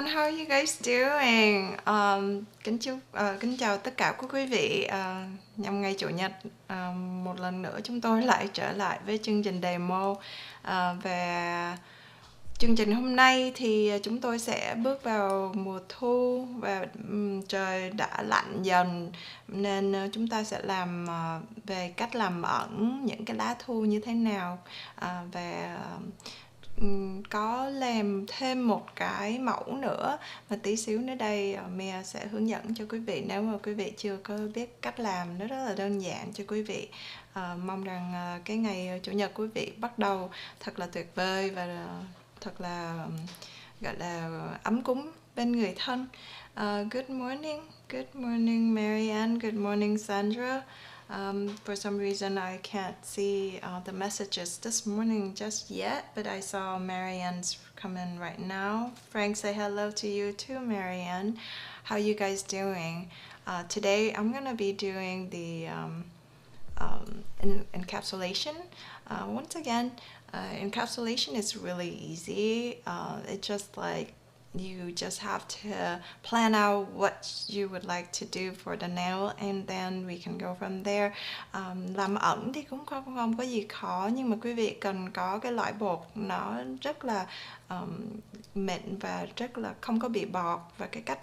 everyone, how are you guys doing? Kính chào tất cả các quý vị. Nhằm ngày Chủ nhật, một lần nữa chúng tôi lại trở lại với chương trình demo. Và chương trình hôm nay thì chúng tôi sẽ bước vào mùa thu và trời đã lạnh dần, nên chúng ta sẽ làm về cách làm ẩn những cái lá thu như thế nào, và có làm thêm một cái mẫu nữa mà tí xíu nữa đây Mia sẽ hướng dẫn cho quý vị nếu mà quý vị chưa có biết cách làm. Nó rất là đơn giản cho quý vị. Mong rằng cái ngày Chủ nhật quý vị bắt đầu thật là tuyệt vời và thật là gọi là ấm cúng bên người thân. Good morning Marianne, good morning Sandra. For some reason I can't see the messages this morning just yet, but I saw Marianne's come in right now. Frank, say hello to you too, Marianne. How you guys doing? Today I'm gonna be doing the encapsulation. Once again, encapsulation is really easy. It's just like you just have to plan out what you would like to do for the nail, and then we can go from there. Làm ẩn thì cũng không có gì khó, nhưng mà quý vị cần có cái loại bột nó rất là mịn và rất là không có bị bọt. Và cái cách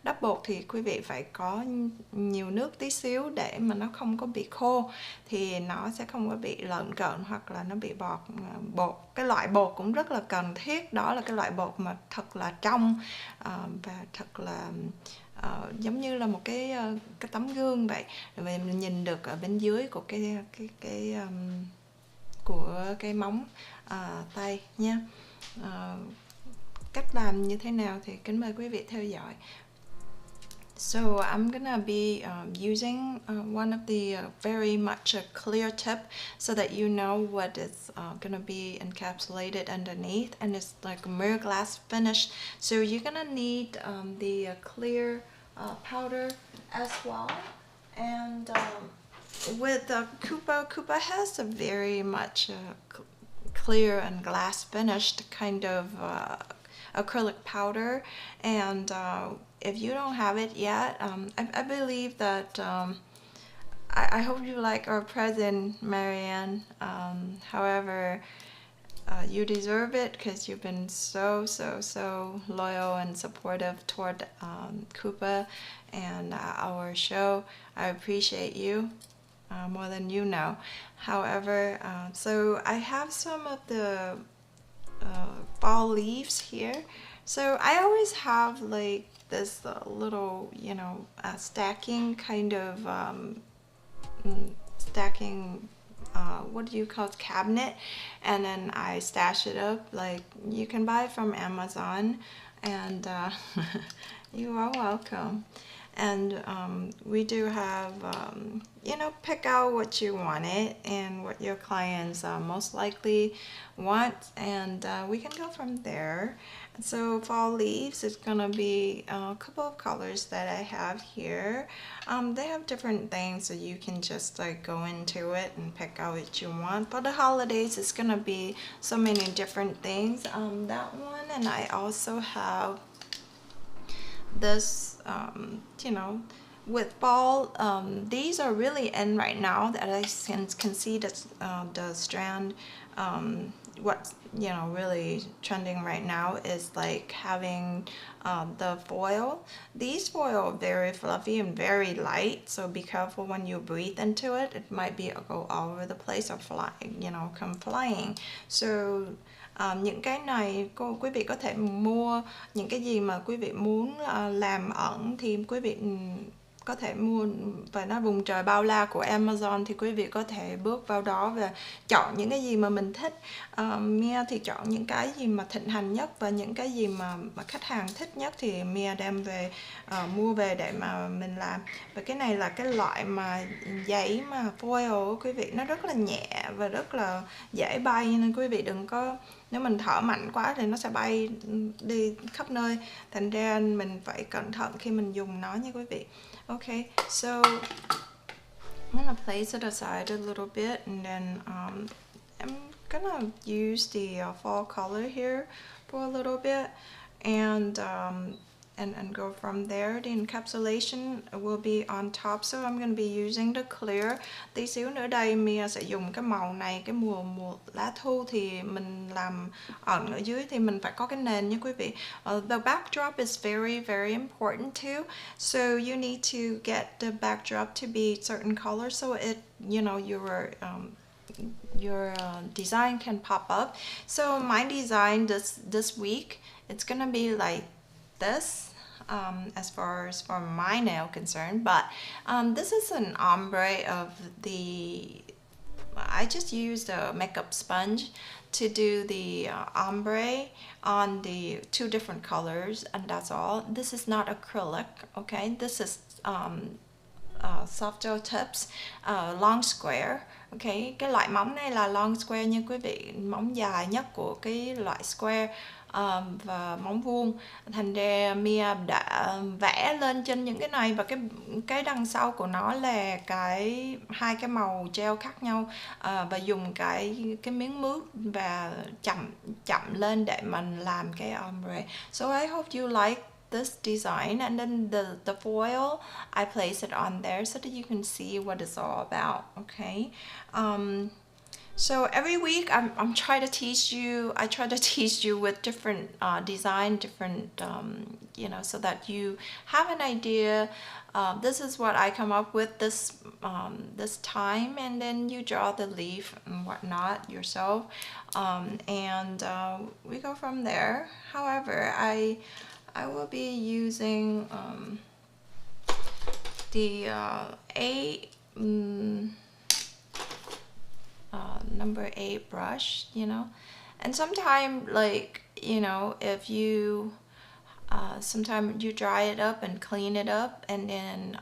đắp bột thì quý vị phải có nhiều nước tí xíu để mà nó không có bị khô, thì nó sẽ không có bị lợn cợn hoặc là nó bị bọt. Cái loại bột cũng rất là cần thiết, đó là cái loại bột mà thật là trong và thật là giống như là một cái tấm gương vậy, rồi mình nhìn được ở bên dưới của cái móng tay nha. Cách làm như thế nào thì kính mời quý vị theo dõi. So I'm gonna be using one of the very much a clear tip so that you know what is gonna be encapsulated underneath, and it's like a mirror glass finish. So you're gonna need the clear powder as well. And with the KUPA has a very much clear and glass finished kind of acrylic powder, and if you don't have it yet, I believe that I hope you like our present, Marianne. However, you deserve it because you've been so loyal and supportive toward KUPA and our show. I appreciate you more than you know. However, so I have some of the fall leaves here. So I always have like this little, stacking kind of what do you call it, cabinet, and then I stash it up. Like, you can buy it from Amazon, and you are welcome. And we do have, pick out what you wanted and what your clients most likely want, and we can go from there. So fall leaves is gonna be a couple of colors that I have here. They have different things, so you can just like go into it and pick out what you want. For the holidays, it's gonna be so many different things. That one, and I also have this, with fall, these are really in right now that I can see that the strand, what's really trending right now is like having the foil. These foil are very fluffy and very light, so be careful when you breathe into it. It might be go all over the place or fly, come flying. So những cái này quý vị có thể mua những cái gì mà quý vị muốn làm ẩn thì quý vị có thể mua, và nó vùng trời bao la của Amazon thì quý vị có thể bước vào đó và chọn những cái gì mà mình thích. Mia thì chọn những cái gì mà thịnh hành nhất và những cái gì mà khách hàng thích nhất thì Mia đem về mua về để mà mình làm. Và cái này là cái loại mà giấy mà foil quý vị, nó rất là nhẹ và rất là dễ bay, nên quý vị đừng có, nếu mình thở mạnh quá thì nó sẽ bay đi khắp nơi, thành ra mình phải cẩn thận khi mình dùng nó nha quý vị. Okay, so I'm gonna place it aside a little bit, and then I'm gonna use the fall color here for a little bit. and go from there. The encapsulation will be on top, so I'm going to be using the clear. Tí xíu nữa đây Mia sẽ dùng cái màu này, cái mùa lá thu thì mình làm ẩn ở dưới thì mình phải có cái nền nha quý vị. The backdrop is very very important too, so you need to get the backdrop to be certain color so it, you know, your design can pop up. So my design this week, it's gonna be like this. As far as for my nail concerned, but this is an ombre of the, I just used a makeup sponge to do the ombre on the 2 different colors, and that's all. This is not acrylic, okay? This is soft gel tips, long square. Okay, cái loại móng này là long square nha quý vị, móng dài nhất của cái loại square và móng vuông. Thành ra Mia đã vẽ lên trên những cái này, và cái đằng sau của nó là hai cái màu gel khác nhau, và dùng cái miếng mướt và chậm lên để mình làm cái ombre. So I hope you like this design, and then the foil, I place it on there so that you can see what it's all about. Okay, so every week I'm trying to teach you, I try to teach you with different design, different you know, so that you have an idea. This is what I come up with this time, and then you draw the leaf and whatnot yourself, and we go from there. However, I will be using the number 8 brush, you know, and sometimes, like, you know, if you sometimes you dry it up and clean it up, and then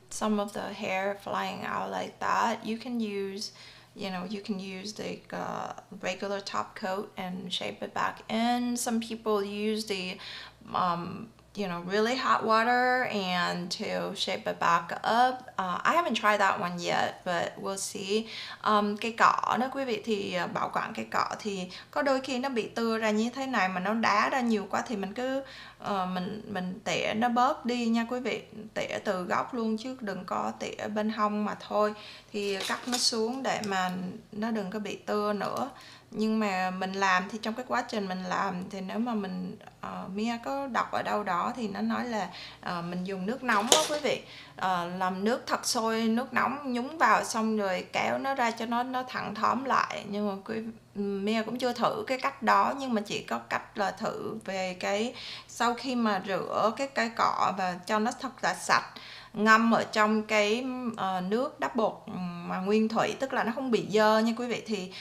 some of the hair flying out like that, you can use, you know, you can use the regular top coat and shape it back in. Some people use the you know, really hot water and to shape it back up. I haven't tried that one yet, but we'll see. Cây cọ đó quý vị, thì bảo quản cây cọ thì có đôi khi nó bị tưa ra như thế này, mà nó đá ra nhiều quá thì mình cứ mình tỉa nó bớt đi nha quý vị, tỉa từ góc luôn chứ đừng có tỉa bên hông mà thôi, thì cắt nó xuống để mà nó đừng có bị tưa nữa. Nhưng mà mình làm thì trong cái quá trình mình làm thì nếu mà mình Mia có đọc ở đâu đó thì nó nói là mình dùng nước nóng đó quý vị, làm nước thật sôi, nước nóng nhúng vào xong rồi kéo nó ra cho nó thẳng thóm lại. Nhưng mà Mia cũng chưa thử cái cách đó, nhưng mà chỉ có cách là thử về cái sau khi mà rửa cái cây cọ và cho nó thật là sạch, ngâm ở trong cái nước đắp bột mà nguyên thủy, tức là nó không bị dơ nha quý vị, thì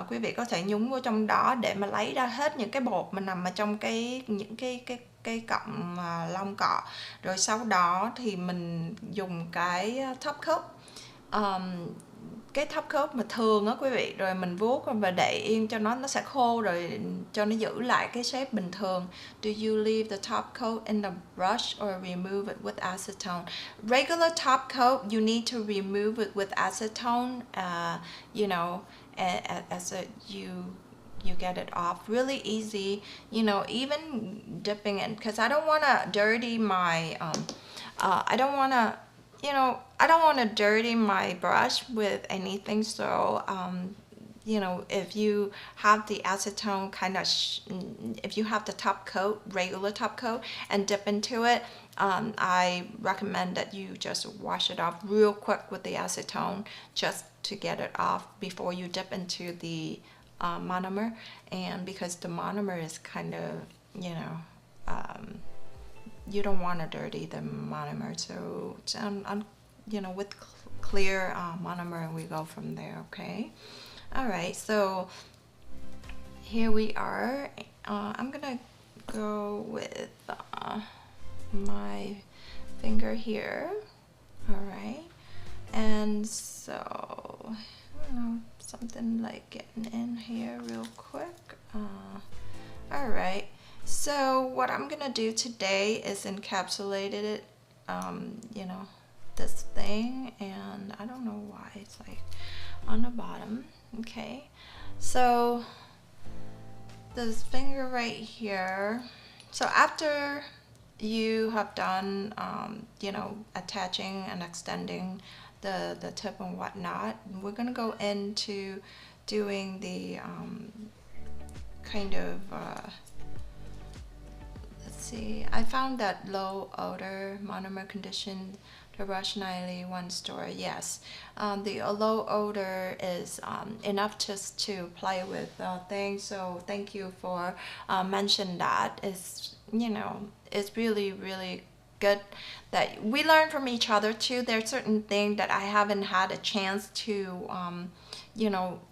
quý vị có thể nhúng vào trong đó để mà lấy ra hết những cái bột mà nằm ở trong những cái cọng lông cọ. Rồi sau đó thì mình dùng cái top coat, cái top coat mà thường á quý vị, rồi mình vuốt và để yên cho nó sẽ khô, rồi cho nó giữ lại cái shape bình thường. Do you leave the top coat in the brush or remove it with acetone? Regular top coat, you need to remove it with acetone, you know, as you get it off really easy, you know, even dipping it, because I don't want to dirty my I don't want to, you know, I don't want to dirty my brush with anything. So you know, if you have the acetone kind of if you have the top coat, regular top coat, and dip into it, I recommend that you just wash it off real quick with the acetone, just to get it off before you dip into the monomer. And because the monomer is kind of, you know, you don't want to dirty the monomer, so you know, with clear monomer we go from there. Okay, all right, so here we are. I'm gonna go with my finger here. All right, and so I don't know, something like getting in here real quick. All right, so what I'm gonna do today is encapsulate it, you know, this thing, and I don't know why it's like on the bottom. Okay, so this finger right here, So after you have done, attaching and extending the tip and whatnot, we're gonna go into doing the kind of, let's see, I found that low odor monomer condition, the brush nightly one store. Yes, the low odor is enough just to play with things. So thank you for mentioning that. It's really, really good that we learn from each other too. There's certain things that I haven't had a chance to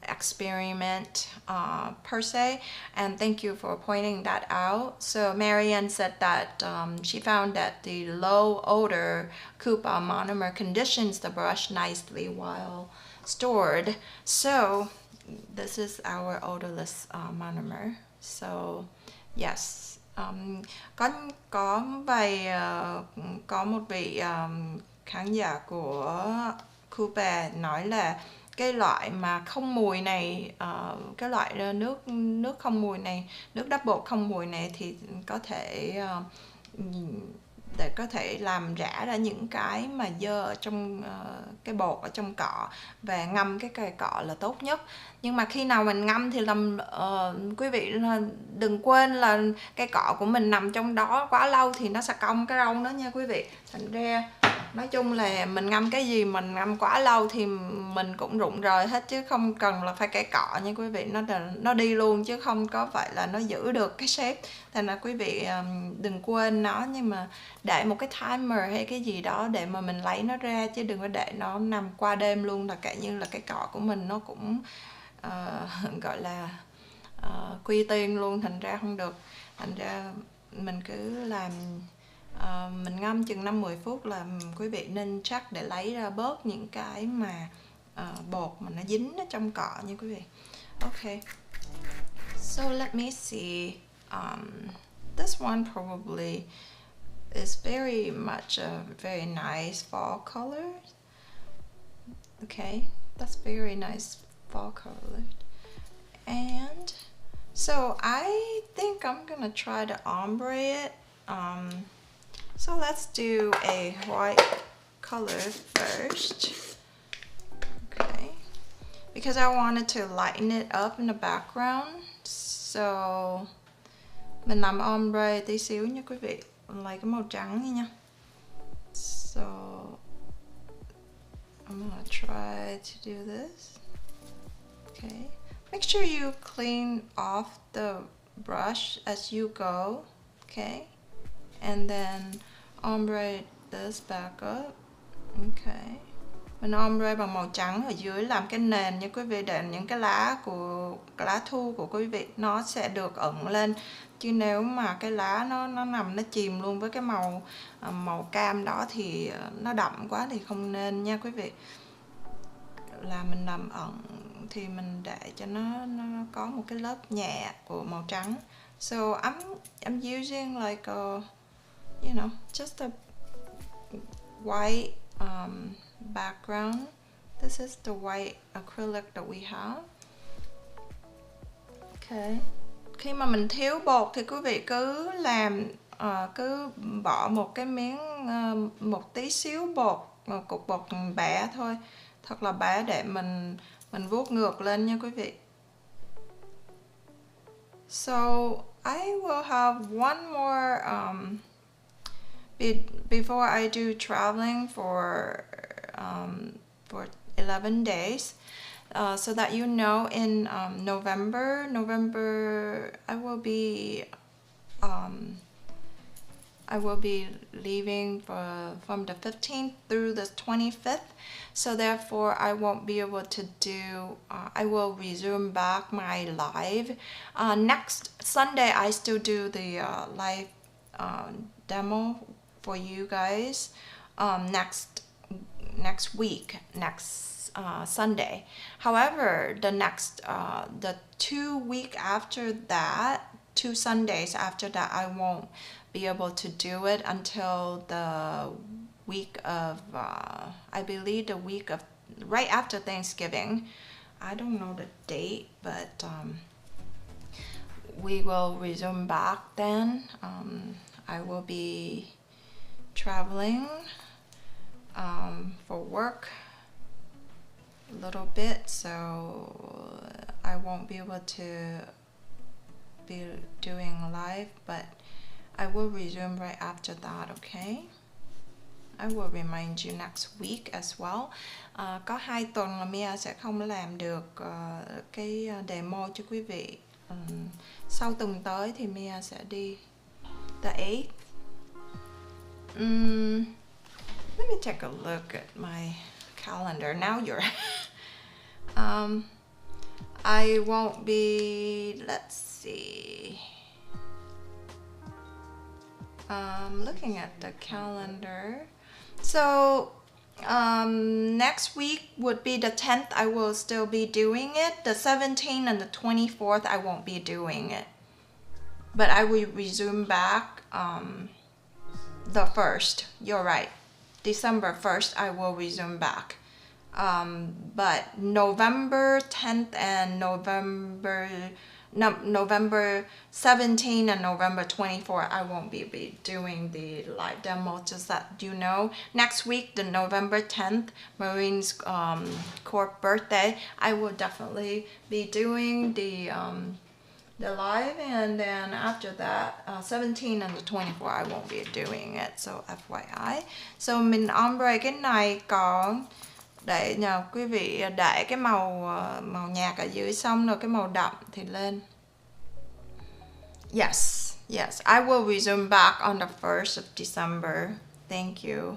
experiment per se, and thank you for pointing that out. So Marianne said that she found that the low odor KUPA monomer conditions the brush nicely while stored. So this is our odorless monomer. So yes. Có một vị khán giả của KUPA nói là cái loại mà không mùi này, cái loại nước không mùi này, nước đắp bột không mùi này thì có thể để có thể làm rã ra những cái mà dơ ở trong cái bột ở trong cọ, và ngâm cái cây cọ là tốt nhất. Nhưng mà khi nào mình ngâm thì quý vị đừng quên là cây cọ của mình nằm trong đó quá lâu thì nó sẽ cong cái râu đó nha quý vị. Thành ra nói chung là mình ngâm cái gì mình ngâm quá lâu thì mình cũng rụng rời hết, chứ không cần là phải cây cọ nha quý vị. Nó đi luôn chứ không có phải là nó giữ được cái shape. Thành ra quý vị đừng quên nó, nhưng mà để một cái timer hay cái gì đó để mà mình lấy nó ra, chứ đừng có để nó nằm qua đêm luôn, là cả như là cái cọ của mình nó cũng gọi là quy tiên luôn. Thành ra không được. Thành ra mình cứ làm, mình ngâm chừng 5-10 phút là quý vị nên chắc để lấy ra bớt những cái mà bột mà nó dính ở trong cọ nha quý vị. Okay, so let me see. This one probably is very much a very nice fall color. Okay, that's very nice fall color. And so I think I'm gonna try to ombre it. So let's do a white color first. Okay, because I wanted to lighten it up in the background. So mình làm ombre tí xíu nha quý vị, lấy cái màu trắng đi nha. So I'm gonna try to do this. Okay, make sure you clean off the brush as you go. Okay, and then ombre this back up. Okay, mình ombre bằng màu trắng ở dưới làm cái nền nha quý vị, để những cái lá thu của quý vị nó sẽ được ẩn lên. Chứ nếu mà cái lá nó nằm nó chìm luôn với cái màu cam đó thì nó đậm quá thì không nên nha quý vị. Là mình làm ẩn thì mình để cho nó có một cái lớp nhẹ của màu trắng. So I'm using like a, just a white background. This is the white acrylic that we have. Okay. Khi mà mình thiếu bột thì quý vị cứ làm, cứ bỏ một cái miếng, một tí xíu bột, một cục bột bẻ thôi, thật là bẻ, để mình vuốt ngược lên nha quý vị. So I will have one more before I do traveling for 11 days. So that you know, in November I will be leaving from the 15th through the 25th. So therefore I won't be able to do, I will resume back my live. Next Sunday I still do the live demo for you guys. Next week, next Sunday. However, the 2 weeks after that, 2 Sundays after that, I won't be able to do it until the week of, I believe the week of right after Thanksgiving. I don't know the date, but we will resume back then. I will be traveling for work a little bit, so I won't be able to be doing live, but I will resume right after that, okay? I will remind you next week as well. Có 2 tuần là Mia sẽ không làm được cái demo cho quý vị. Sau tuần tới thì Mia sẽ đi. The 8th. Let me take a look at my calendar. Now you're I won't be, let's see. Looking at the calendar. So next week would be the 10th. I will still be doing it. The 17th and the 24th I won't be doing it, but I will resume back the 1st. You're right, December 1st I will resume back. But November 10th and November 17 and November 24, I won't be doing the live demo, just that you know. Next week, the November 10th, Marine's Corp birthday, I will definitely be doing the live, and then after that, 17 and the 24, I won't be doing it, so FYI. So mình ombre cái này còn để nhờ quý vị để cái màu nhạt ở dưới, xong rồi cái màu đậm thì lên. Yes, I will resume back on the 1st of December. Thank you.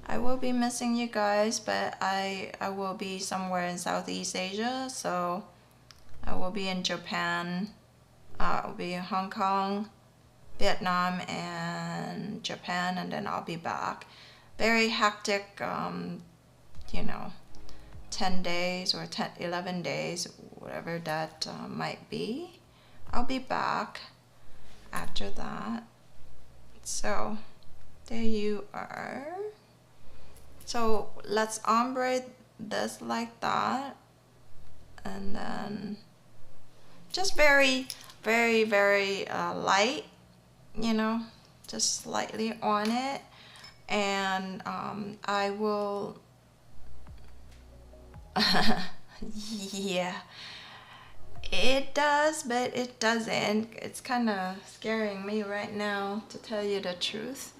I will be missing you guys, but I will be somewhere in Southeast Asia, so I will be in Japan, I'll be in Hong Kong, Vietnam, and Japan, and then I'll be back. Very hectic, you know, 10 days or 11 days, whatever that might be. I'll be back after that. So there you are. So let's ombre this like that, and then just very light, you know, just slightly on it, and I will yeah, it does, but it doesn't. It's kind of scaring me right now, to tell you the truth.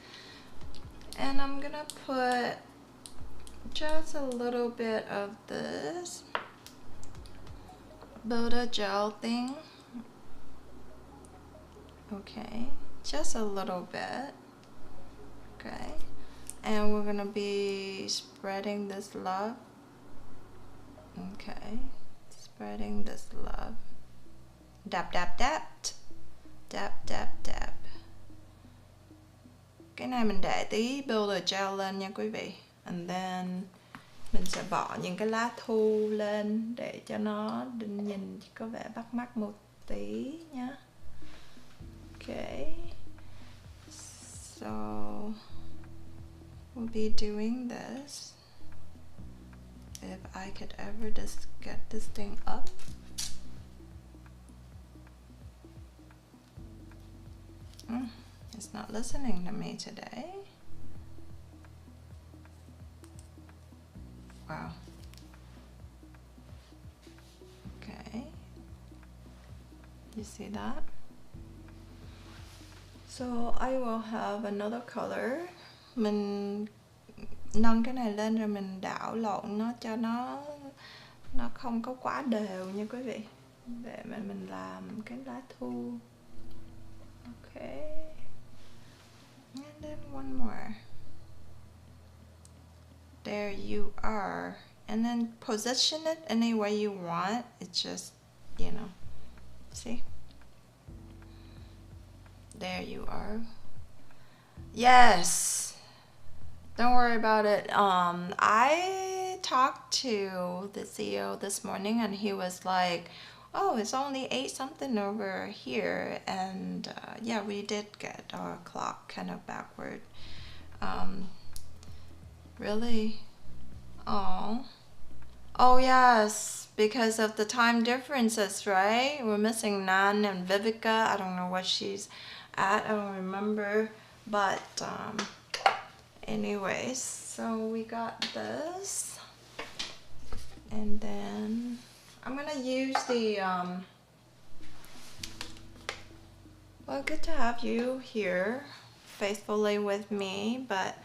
And I'm gonna put just a little bit of this builder gel thing. Okay, just a little bit. Okay, and we're gonna be spreading this love. Okay, spreading this love. Dab, dab, dab. Dab, dab, dab. Cái này mình để tí builder gel lên nha quý vị. And then mình sẽ bỏ những cái lá thu lên để cho nó nhìn có vẻ bắt mắt một tí nha. Okay, so we'll be doing this. If I could ever just get this thing up. It's not listening to me today. Wow. Okay. You see that? So I will have another color. Mình nâng cái này lên rồi mình đảo lộn nó cho nó không có quá đều nha quý vị, để mà mình làm cái lá thu. Okay, and then one more. There you are. And then position it any way you want. It's just, you know, see? There you are. Yes. Don't worry about it. I talked to the CEO this morning, and he was like, oh, it's only 8 something over here. And yeah, we did get our clock kind of backward. Really? Oh yes, because of the time differences, right? We're missing Nan and Vivica. I don't know what she's at. I don't remember. But anyways, so we got this. And then I'm gonna use the well, good to have you here faithfully with me, but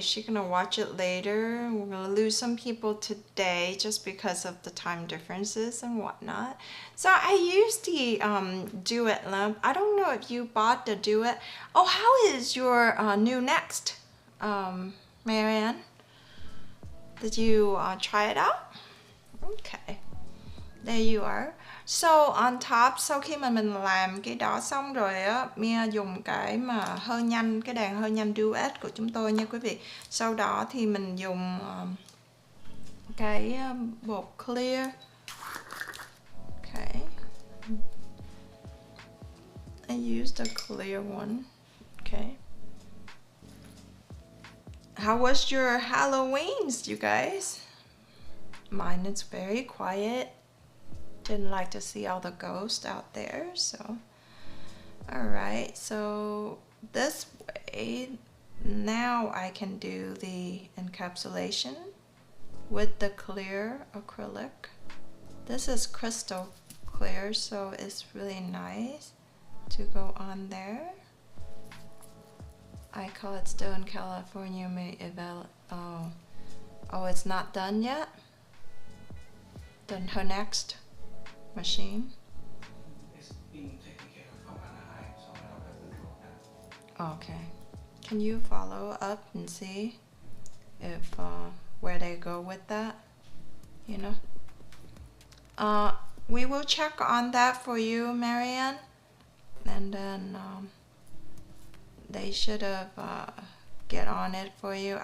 she's gonna watch it later. We're gonna lose some people today just because of the time differences and whatnot. So I used the duet lamp. I don't know if you bought the duet. Oh, how is your new Next, Marianne? Did you try it out? Okay, there you are. So on top, sau khi mà mình làm cái đó xong rồi á, Mia dùng cái mà hơi nhanh, cái đàn hơi nhanh duet của chúng tôi nha quý vị. Sau đó thì mình dùng cái bột clear. Okay. I used a clear one. Okay. How was your Halloweens, you guys? Mine is very quiet. Didn't like to see all the ghosts out there, so alright, so this way now I can do the encapsulation with the clear acrylic. This is crystal clear, so it's really nice to go on there. I call it still in California. Oh, it's not done yet. Then her next machine. It's being taken care of from an eye, so I don't have to control that. Okay. Can you follow up and see if where they go with that? You know. We will check on that for you, Marianne, and then they should have get on it for you.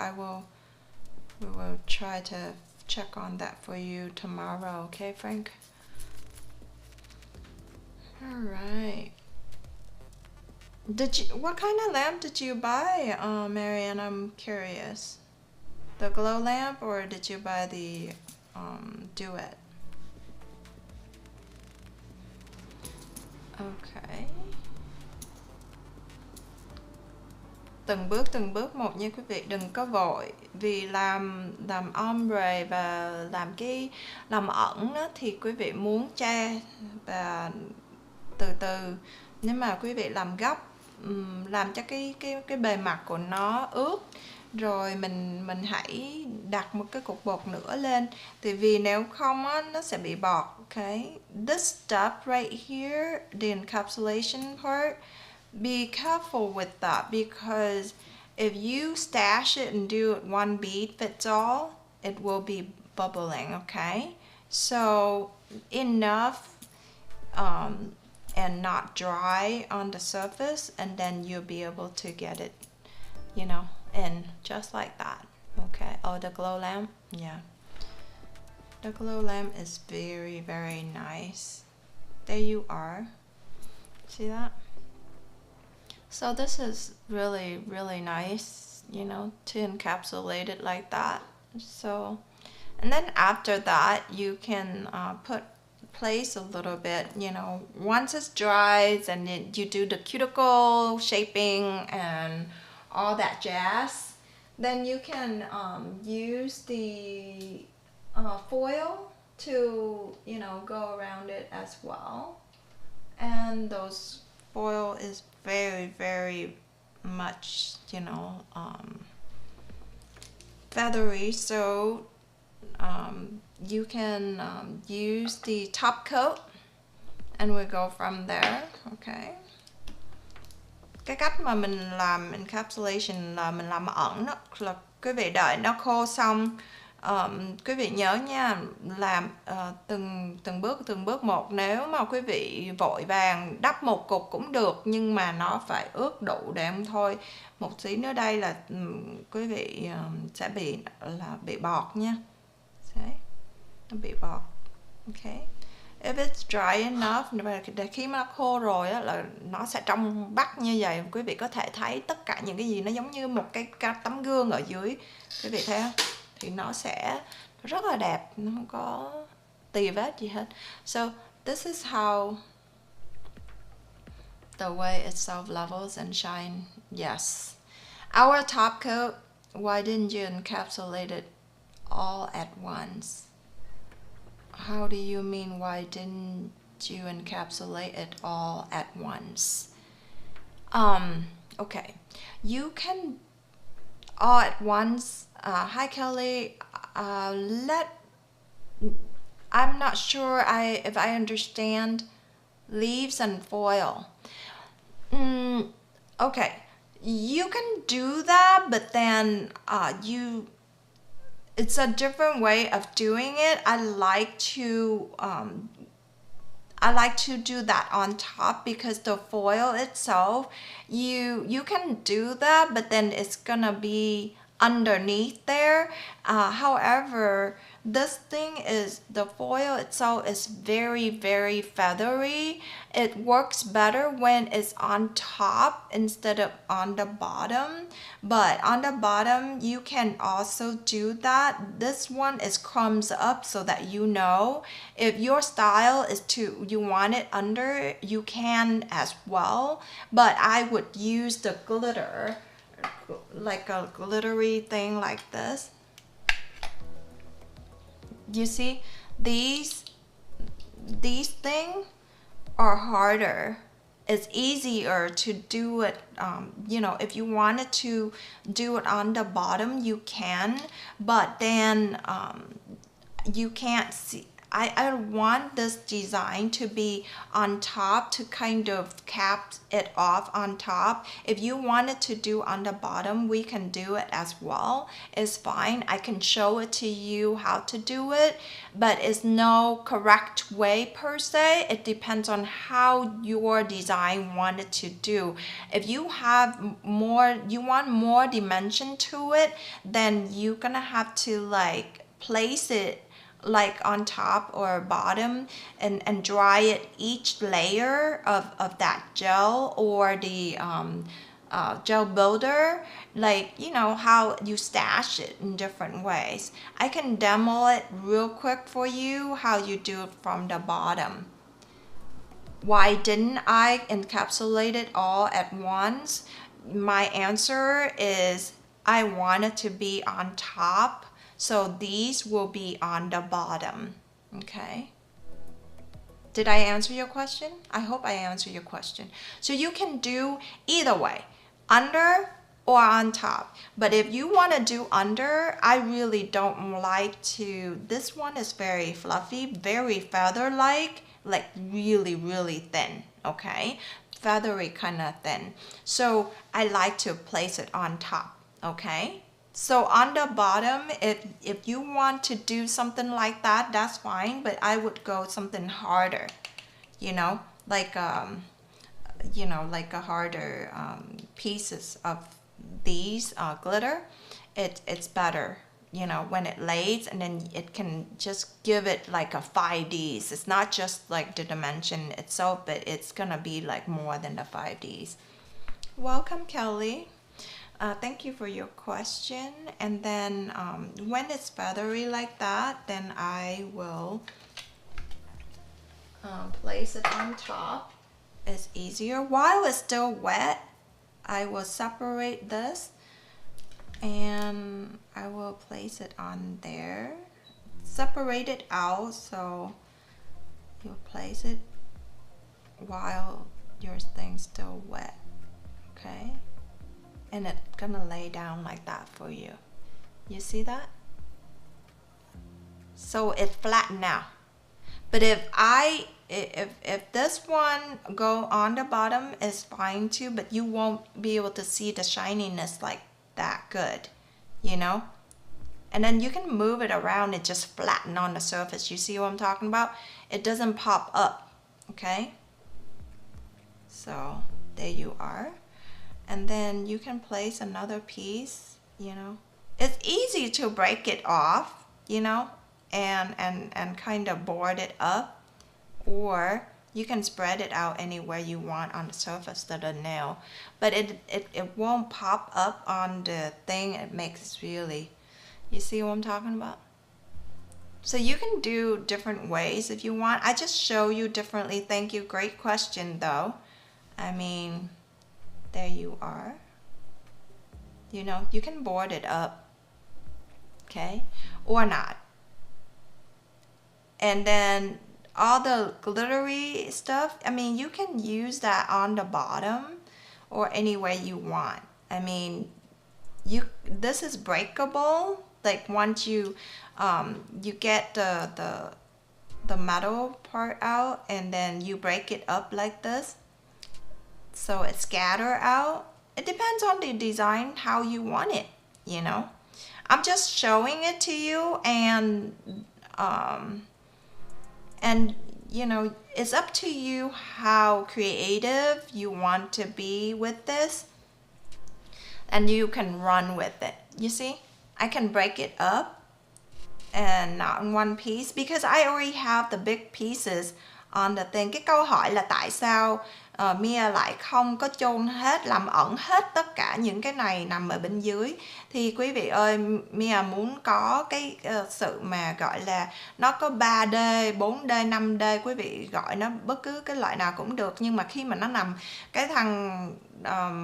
We will try to check on that for you tomorrow. Okay, Frank? All right. What kind of lamp did you buy, Marianne? I'm curious. The glow lamp, or did you buy the duet? Okay. Từng bước một nha quý vị, đừng có vội, vì làm ombre và làm ẩn đó, thì quý vị muốn che và từ từ. Nếu mà quý vị làm gấp, làm cho cái bề mặt của nó ướt, rồi mình hãy đặt một cái cục bột nữa lên, thì vì nếu không á, nó sẽ bị bọt. Okay, this step right here, the encapsulation part, be careful with that, because if you stash it and do it one bead fits all, it will be bubbling. Okay, so enough and not dry on the surface, and then you'll be able to get it, you know, in just like that. Okay. Oh, the glow lamp, yeah, the glow lamp is very, very nice. There you are. See that? So this is really, really nice, you know, to encapsulate it like that. So, and then after that, you can place a little bit, you know, once it's dries, and then you do the cuticle shaping and all that jazz, then you can use the foil to, you know, go around it as well. And those foil is very, very much, you know, feathery, so you can use the top coat, and we go from there. Okay. Cái cách mà mình làm encapsulation là mình làm ẩn đó, là quý vị đợi nó khô xong, quý vị nhớ nha, làm từng bước một. Nếu mà quý vị vội vàng đắp một cục cũng được, nhưng mà nó phải ướt đủ để không thôi một xí nữa đây là quý vị sẽ bị bọt nha. Đấy, nó bị bọt. Okay. If it's dry enough, khi mà nó khô rồi á, là nó sẽ trong vắt như vậy. Quý vị có thể thấy tất cả những cái gì nó giống như một cái tấm gương ở dưới. Quý vị thấy không? Thì nó rất là đẹp, nó không có tì vết gì hết. So this is how the way it self levels and shine. Yes, our top coat, why didn't you encapsulate it all at once? How do you mean why didn't you encapsulate it all at once? Okay, you can all at once. Hi Kelly, I'm not sure if I understand leaves and foil. Okay, you can do that, but then it's a different way of doing it. I like to do that on top because the foil itself, you can do that, but then it's gonna be underneath there. However, this thing is, the foil itself is very, very feathery. It works better when it's on top instead of on the bottom. But on the bottom, you can also do that. This one is crumbs up so that you know. If your style is you want it under, you can as well. But I would use the glitter, like a glittery thing like this. You see, these things are harder. It's easier to do it, if you wanted to do it on the bottom, you can, but then you can't see. I want this design to be on top to kind of cap it off on top. If you wanted to do on the bottom, we can do it as well. It's fine. I can show it to you how to do it, but it's no correct way per se. It depends on how your design wanted to do. If you want more dimension to it, then you're gonna have to like place it like on top or bottom and dry it each layer of that gel or the gel builder, like how you stash it in different ways. I can demo it real quick for you how you do it from the bottom. Why didn't I encapsulate it all at once? My answer is I want it to be on top, so these will be on the bottom. Okay. Did I answer your question? I hope I answered your question. So you can do either way, under or on top. But if you want to do under, I really don't like to. This one is very fluffy, very feather-like, like really, really thin. Okay, feathery kind of thin. So I like to place it on top. Okay. So on the bottom, if you want to do something like that, that's fine, but I would go something harder, like like a harder pieces of these glitter. It's better, when it lays, and then it can just give it like a 5Ds. It's not just like the dimension itself, but it's gonna be like more than the 5Ds. Welcome, Kelly. Thank you for your question. And then when it's feathery like that, then I will place it on top. It's easier. While it's still wet, I will separate this and I will place it on there. Separate it out, so you'll place it while your thing's still wet. Okay? And it's gonna lay down like that for you. You see that? So it's flat now. But if this one go on the bottom, is fine too, but you won't be able to see the shininess like that good, And then you can move it around and just flatten on the surface. You see what I'm talking about? It doesn't pop up, okay? So there you are. And then you can place another piece, It's easy to break it off, and kind of board it up. Or you can spread it out anywhere you want on the surface of the nail. But it won't pop up on the thing. It makes really, you see what I'm talking about? So you can do different ways if you want. I just show you differently. Thank you. Great question though. I mean, there you are. You know, you can board it up, okay, or not. And then all the glittery stuff, I mean, you can use that on the bottom or any way you want. I mean, this is breakable. Like once you you get the metal part out and then you break it up like this, so it scatter out. It depends on the design, how you want it, you know. I'm just showing it to you, and you know, it's up to you how creative you want to be with this, and you can run with it. You see, I can break it up and not in one piece because I already have the big pieces on the thing. Cái câu hỏi là tại sao Mia lại không có chôn hết, làm ẩn hết tất cả những cái này nằm ở bên dưới. Thì quý vị ơi, Mia muốn có cái sự mà gọi là nó có 3D, 4D, 5D, quý vị gọi nó bất cứ cái loại nào cũng được. Nhưng mà khi mà nó nằm, cái thằng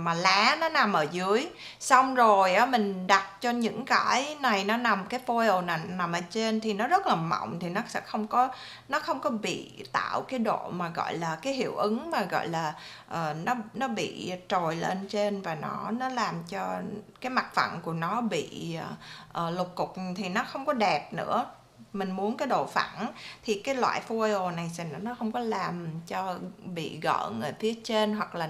mà lá nó nằm ở dưới, xong rồi á mình đặt cho những cái này nó nằm, cái foil nằm ở trên thì nó rất là mỏng, thì nó sẽ không có bị tạo cái độ mà gọi là cái hiệu ứng mà gọi là nó bị trồi lên trên, và nó làm cho cái mặt phẳng của nó bị lục cục, thì nó không có đẹp nữa. Mình muốn cái độ phẳng thì cái loại foil này sẽ nó không có làm cho bị gợn ở phía trên hoặc là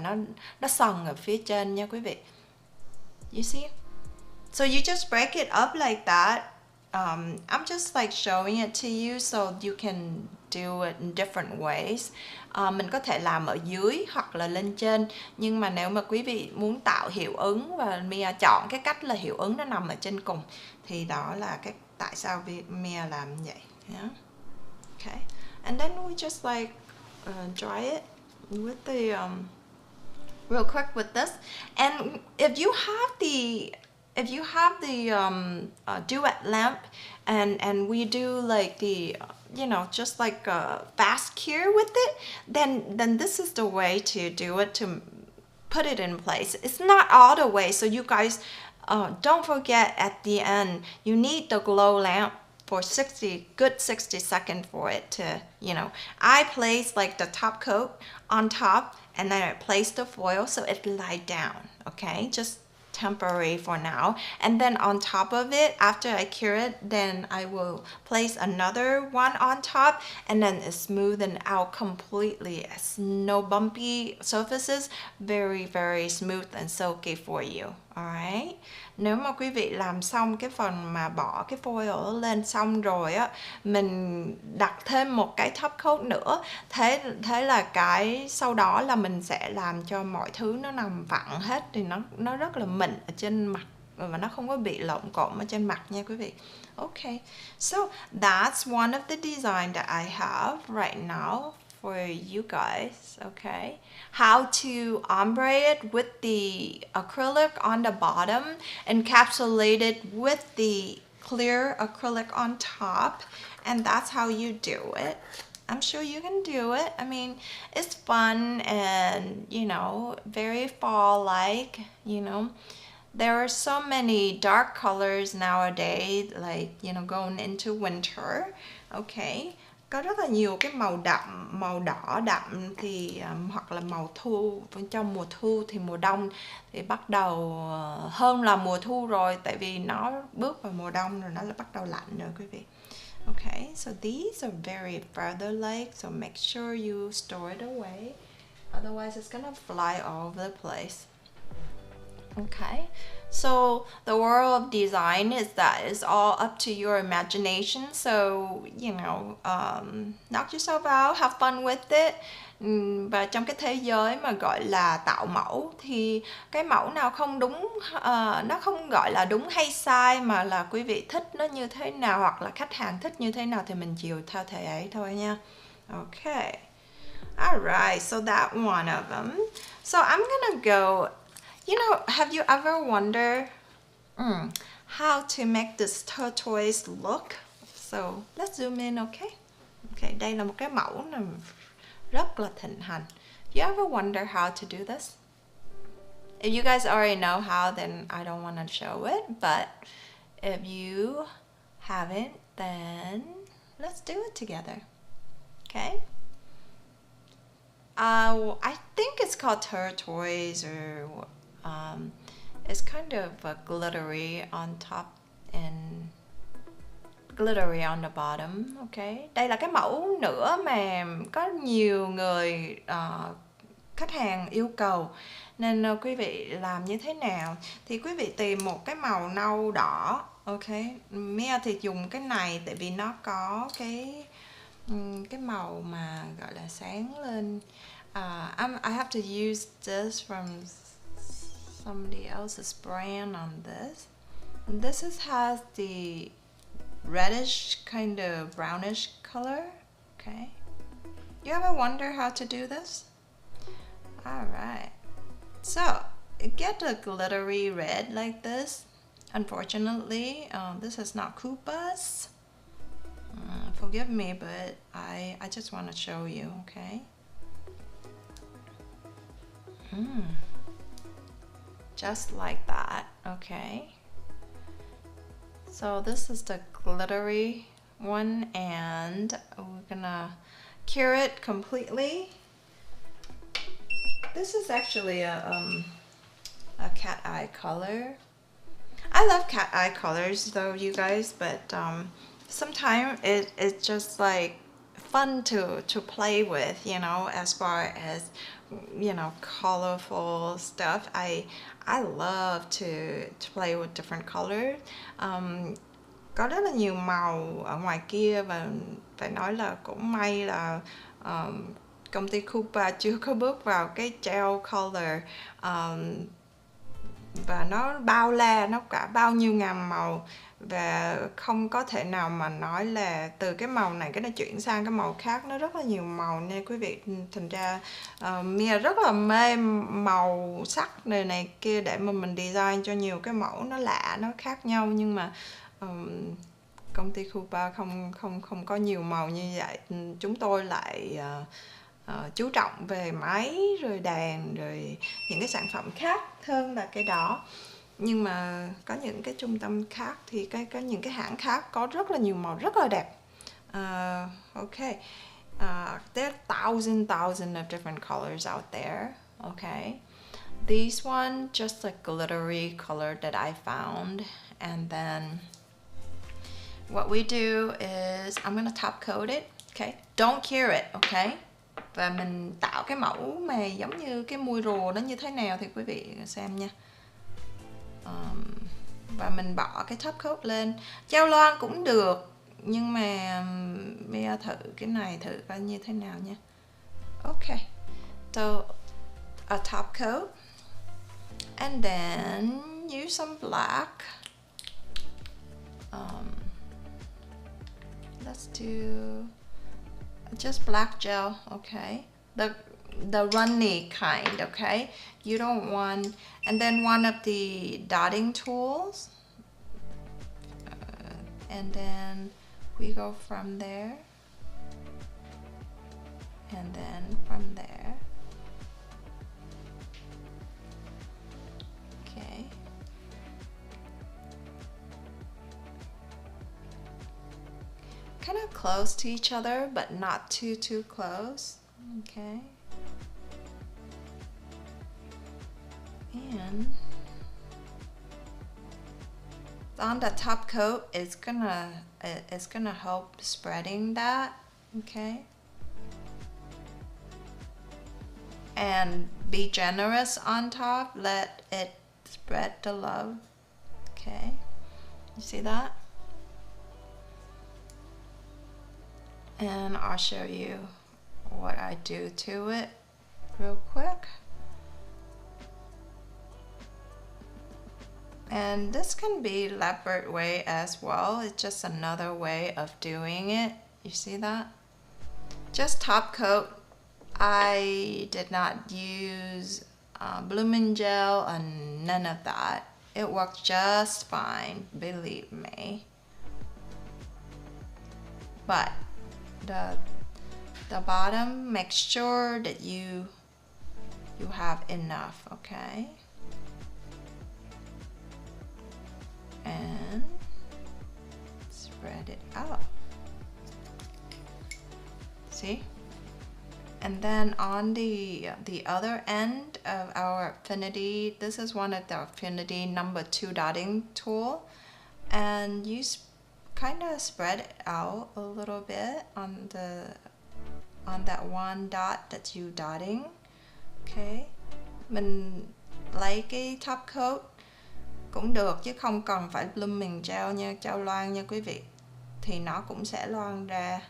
nó sần ở phía trên nha quý vị. You see? So you just break it up like that. I'm just like showing it to you so you can do it in different ways. Mình có thể làm ở dưới hoặc là lên trên, nhưng mà nếu mà quý vị muốn tạo hiệu ứng và Mia chọn cái cách là hiệu ứng nó nằm ở trên cùng, thì đó là cái tại sao Mia làm vậy. Yeah. Okay. And then we just like dry it with the real quick with this. And if you have the duet lamp, and we do like the you know, just like a fast cure with it, then this is the way to do it, to put it in place. It's not all the way, so you guys don't forget at the end you need the glow lamp for 60 seconds for it to, you know. I place like the top coat on top, and then I place the foil so it lie down, okay, just temporary for now. And then on top of it, after I cure it, then I will place another one on top, and then it's smoothen out completely. It's no bumpy surfaces, very very smooth and silky for you. Alright. Nếu mà quý vị làm xong cái phần mà bỏ cái foil lên xong rồi á, mình đặt thêm một cái top coat nữa, thế là cái sau đó là mình sẽ làm cho mọi thứ nó nằm phẳng hết, thì nó rất là mịn ở trên mặt và nó không có bị lộn cộm ở trên mặt nha quý vị. Okay, so that's one of the design that I have right now for you guys. Okay, how to ombre it with the acrylic on the bottom, encapsulate it with the clear acrylic on top, and that's how you do it. I'm sure you can do it. I mean, it's fun and, you know, very fall-like, you know. There are so many dark colors nowadays, like, you know, going into winter. Okay, có rất là nhiều cái màu đậm, màu đỏ đậm thì hoặc là màu thu trong mùa thu, thì mùa đông thì bắt đầu hơn là mùa thu rồi, tại vì nó bước vào mùa đông rồi, nó là bắt đầu lạnh rồi quý vị. Okay, so these are very feather-like, so make sure you store it away, otherwise it's gonna fly all over the place. Okay, so the world of design is that it's all up to your imagination, so you know, knock yourself out, have fun with it. Và trong cái thế giới mà gọi là tạo mẫu thì cái mẫu nào không đúng, nó không gọi là đúng hay sai, mà là quý vị thích nó như thế nào hoặc là khách hàng thích như thế nào thì mình chiều theo thế ấy thôi nha. Okay, alright, so that one of them. So I'm gonna go. You know, have you ever wondered how to make this turquoise look? So let's zoom in, okay? Okay, đây là một cái mẫu này rất là thịnh hành. You ever wonder how to do this? If you guys already know how, then I don't want to show it, but if you haven't, then let's do it together. Okay? I think it's called turquoise, or it's kind of glittery on top and glittery on the bottom. Okay, đây là cái mẫu nữa mà có nhiều người khách hàng yêu cầu, nên quý vị làm như thế nào thì quý vị tìm một cái màu nâu đỏ. Ok, Mia thì dùng cái này tại vì nó có cái màu mà gọi là sáng lên. I have to use this from somebody else's brand on this. And this has the reddish, kind of brownish color. Okay. You ever wonder how to do this? Alright. So, get a glittery red like this. Unfortunately, this is not KUPA's. Forgive me, but I just want to show you, okay? Just like that, okay? So this is the glittery one, and we're gonna cure it completely. This is actually a cat eye color. I love cat eye colors though, you guys, but sometimes it's just like fun to play with, you know, as far as, you know, colorful stuff. I love to play with different colors. Có rất là nhiều màu ở ngoài kia, và phải nói là cũng may là công ty KUPA chưa có bước vào cái gel color, và nó bao la, nó cả bao nhiêu ngàn màu, và không có thể nào mà nói là từ cái màu này cái nó chuyển sang cái màu khác. Nó rất là nhiều màu nha quý vị. Thành ra Mia rất là mê màu sắc này kia để mà mình design cho nhiều cái mẫu nó lạ, nó khác nhau. Nhưng mà công ty KUPA không có nhiều màu như vậy. Chúng tôi lại chú trọng về máy, rồi đàn, rồi những cái sản phẩm khác hơn là cái đó. Nhưng mà có những cái trung tâm khác thì có những cái hãng khác có rất là nhiều màu rất là đẹp. Okay, there are thousands of different colors out there. Okay, this one just a glittery color that I found, and then what we do is I'm gonna top coat it. Okay, don't cure it. Okay, và mình tạo cái mẫu mà giống như cái mui rùa nó như thế nào thì quý vị xem nha. Và mình bỏ cái top coat lên. Dao loang cũng được, nhưng mà Mia thử cái này thử coi như thế nào nha. Ok, so a top coat, and then use some black. Let's do just black gel. Okay, the runny kind. Okay, you don't want, and then one of the dotting tools, and then we go from there, and then from there. Okay, kind of close to each other, but not too close. Okay, and on the top coat, it's gonna help spreading that. Okay, and be generous on top. Let it spread the love. Okay, you see that? And I'll show you what I do to it real quick. And this can be leopard way as well. It's just another way of doing it. You see that? Just top coat. I did not use blooming gel and none of that. It worked just fine, believe me. but the bottom, make sure that you have enough, okay? And spread it out. See? And then on the other end of our Affinity, this is one of the Affinity number 2 dotting tool, and you kind of spread it out a little bit on that one dot that you dotting. Okay, mình lấy cái top coat cũng được chứ không cần phải blooming gel nha, gel loang nha quý vị, thì nó cũng sẽ loang ra.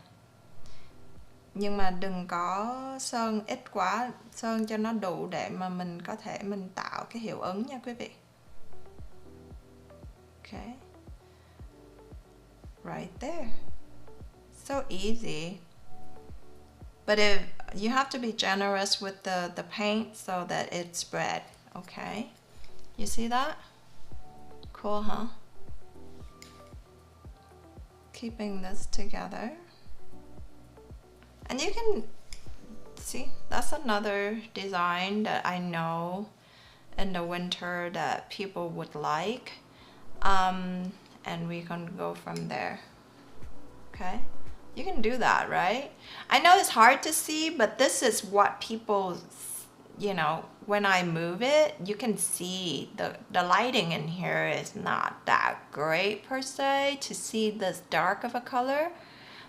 Nhưng mà đừng có sơn ít quá, sơn cho nó đủ để mà mình có thể mình tạo cái hiệu ứng nha quý vị. Okay. Right there. So easy. But you have to be generous with the paint so that it spread, okay? You see that? Cool, huh? Keeping this together. And you can see, that's another design that I know in the winter that people would like. And we can go from there, okay? You can do that, right? I know it's hard to see, but this is what people, you know, when I move it, you can see the lighting in here is not that great per se to see this dark of a color.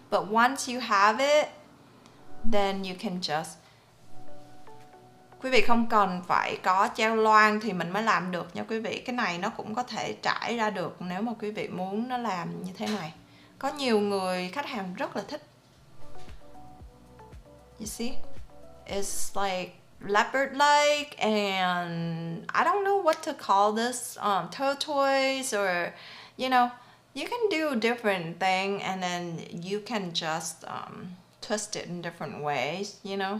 But once you have it, then you can just, quý vị không cần phải có treo loang thì mình mới làm được nha quý vị. Cái này nó cũng có thể trải ra được nếu mà quý vị muốn nó làm như thế này. Có nhiều người, khách hàng rất là thích. You see? It's like leopard-like and I don't know what to call this, turquoise, or, you know, you can do different thing and then you can just twist it in different ways, you know.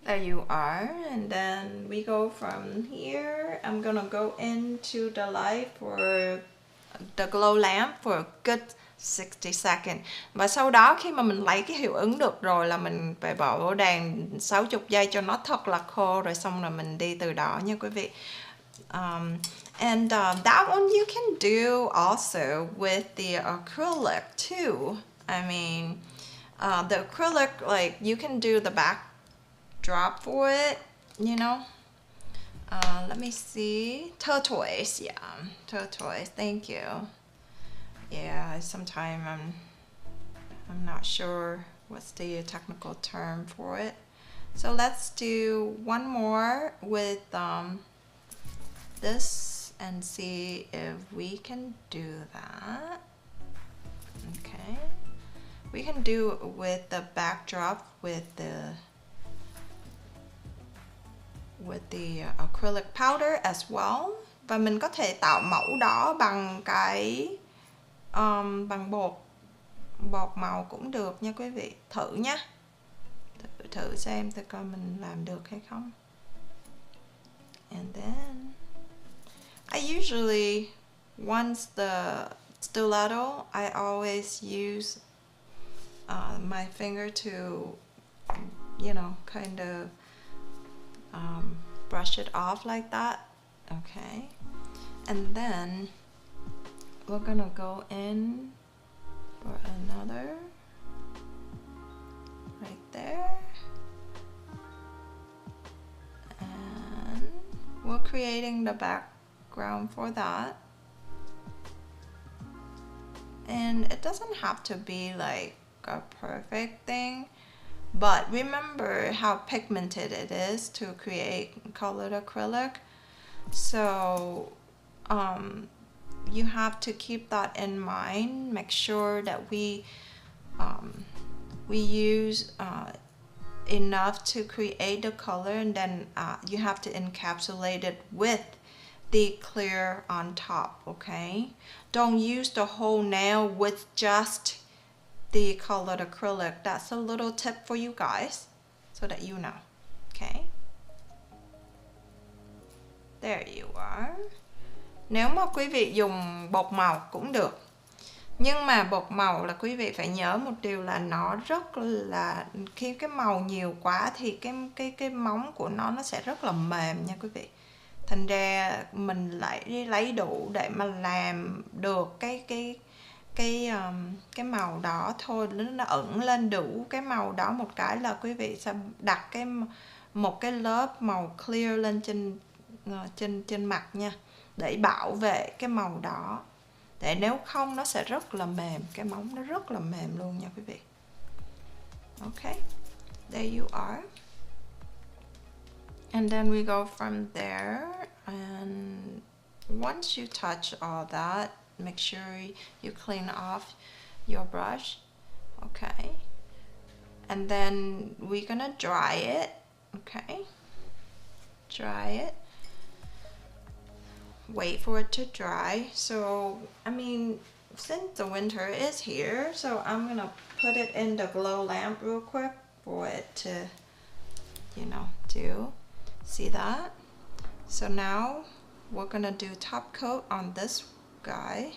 There you are. And then we go from here. I'm gonna go into the light for the glow lamp for a good 60 seconds. Và sau đó khi mà mình lấy cái hiệu ứng được rồi là mình phải bỏ vô đèn 60 giây cho nó thật là khô, rồi xong rồi mình đi từ đó nha quý vị. That one you can do also with the acrylic too. I mean, the acrylic, like, you can do the backdrop for it, you know. Let me see. Turquoise, yeah, turquoise. Thank you. Yeah, sometimes I'm not sure what's the technical term for it. So let's do one more with this and see if we can do that. Okay, we can do it with the backdrop with the acrylic powder as well. Và mình có thể tạo mẫu đó bằng cái bằng bột màu cũng được nha quý vị. Thử nhá, thử xem tôi coi mình làm được hay không. And then I usually, once the stiletto, I always use my finger to, you know, kind of brush it off like that. Okay, and then we're gonna go in for another right there, and we're creating the background for that. And it doesn't have to be like a perfect thing, but remember how pigmented it is to create colored acrylic. So you have to keep that in mind. Make sure that we use enough to create the color, and then you have to encapsulate it with the clear on top, okay? Don't use the whole nail with just the colored acrylic. That's a little tip for you guys so that you know, okay? There you are. Nếu mà quý vị dùng bột màu cũng được. Nhưng mà bột màu là quý vị phải nhớ một điều là nó rất là, khi cái màu nhiều quá thì cái móng của nó sẽ rất là mềm nha quý vị. Thành ra mình lại đi lấy đủ để mà làm được cái màu đỏ thôi, nó ửng lên đủ cái màu đó một cái là quý vị sẽ đặt một cái lớp màu clear lên trên mặt nha, để bảo vệ cái màu đỏ, để nếu không nó sẽ rất là mềm, cái móng nó rất là mềm luôn nha quý vị. Okay, there you are. And then we go from there, and once you touch all that, make sure you clean off your brush. Okay, and then we're gonna dry it. Okay, dry it, wait for it to dry. So I mean, since the winter is here, so I'm gonna put it in the glow lamp real quick for it to, you know, do. See that? So now we're gonna do top coat on this guy.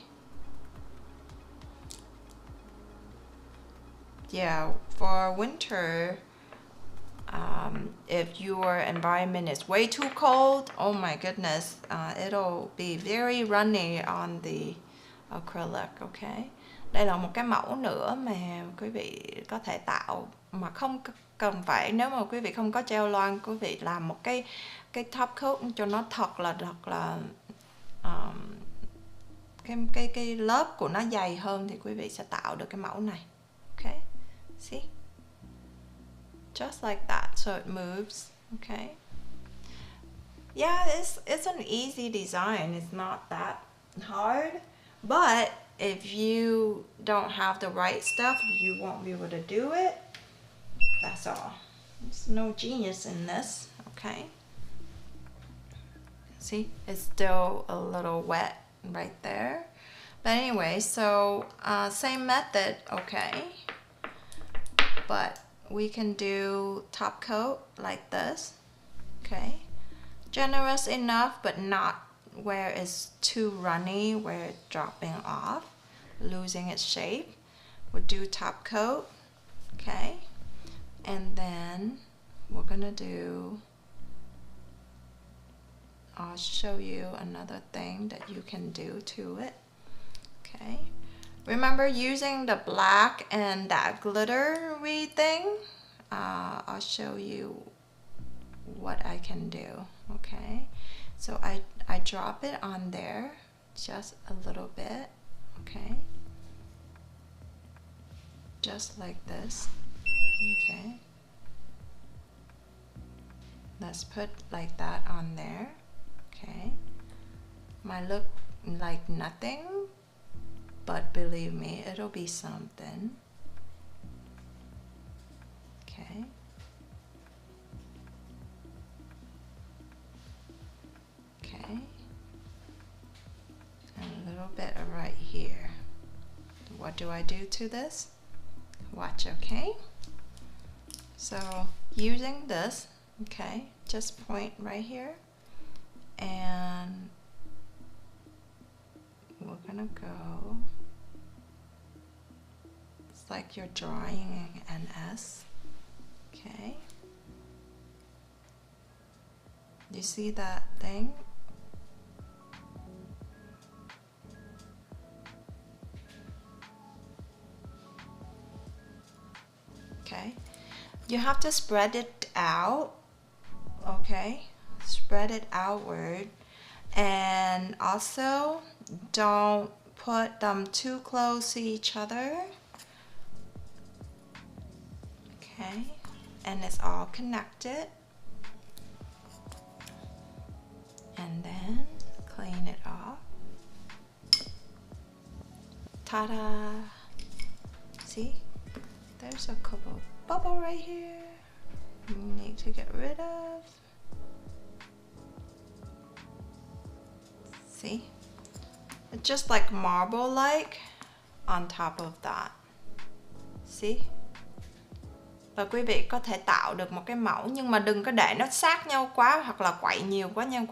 Yeah, for winter, if your environment is way too cold, oh my goodness, it'll be very runny on the acrylic. Okay, đây là một cái mẫu nữa mà quý vị có thể tạo mà không cần phải, nếu mà quý vị không có gel loang, quý vị làm một cái top coat cho nó thật là cái lớp của nó dày hơn, thì quý vị sẽ tạo được cái mẫu này. Okay, see, just like that, so it moves. Okay, yeah, it's an easy design, it's not that hard, but if you don't have the right stuff, you won't be able to do it. That's all. There's no genius in this. Okay, see, it's still a little wet right there, but anyway, so same method. Okay, but we can do top coat like this. Okay, generous enough, but not where it's too runny, where it's dropping off, losing its shape. We'll do top coat. Okay, and then we're gonna do, I'll show you another thing that you can do to it. Okay, remember using the black and that glittery thing? I'll show you what I can do. Okay, so I drop it on there just a little bit. Okay, just like this. Okay, let's put like that on there. Okay, might look like nothing, but believe me, it'll be something. Okay, okay, and a little bit right here. What do I do to this? Watch. Okay, so using this, okay, just point right here, and we're gonna go, it's like you're drawing an S. Okay, you see that thing? Okay, you have to spread it out. Okay, spread it outward, and also don't put them too close to each other. Okay, and it's all connected, and then clean it off. Ta-da! See, there's a couple bubble right here you need to get rid of. See, it's just like marble like on top of that. See, và quý vị có thể tạo được một cái mẫu, nhưng mà đừng có để nó sát nhau quá hoặc là quậy nhiều quá nha.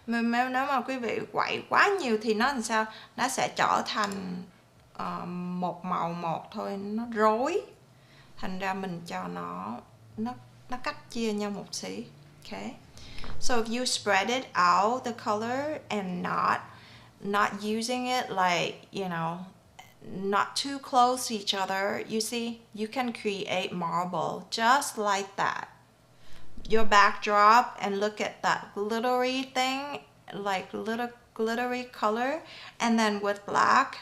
Nếu mà quý vị quậy quá nhiều thì nó làm sao, nó sẽ trở thành một màu một thôi, nó rối, thành ra mình cho nó cách chia nhau một xí. Okay, so if you spread it out the color and not using it like, you know, not too close to each other, you see, you can create marble just like that. Your backdrop, and look at that glittery thing, like little glittery color, and then with black,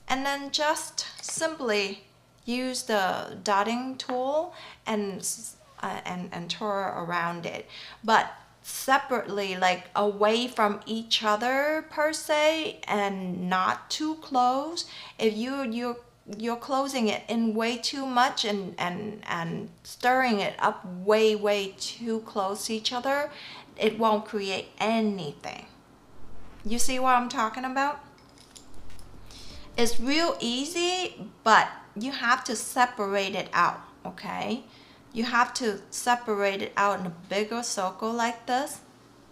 and then just simply use the dotting tool and tour around it, but separately, like away from each other per se, and not too close. If you're closing it in way too much and stirring it up way too close to each other, it won't create anything. You see what I'm talking about? It's real easy, but you have to separate it out, okay? You have to separate it out in a bigger circle like this,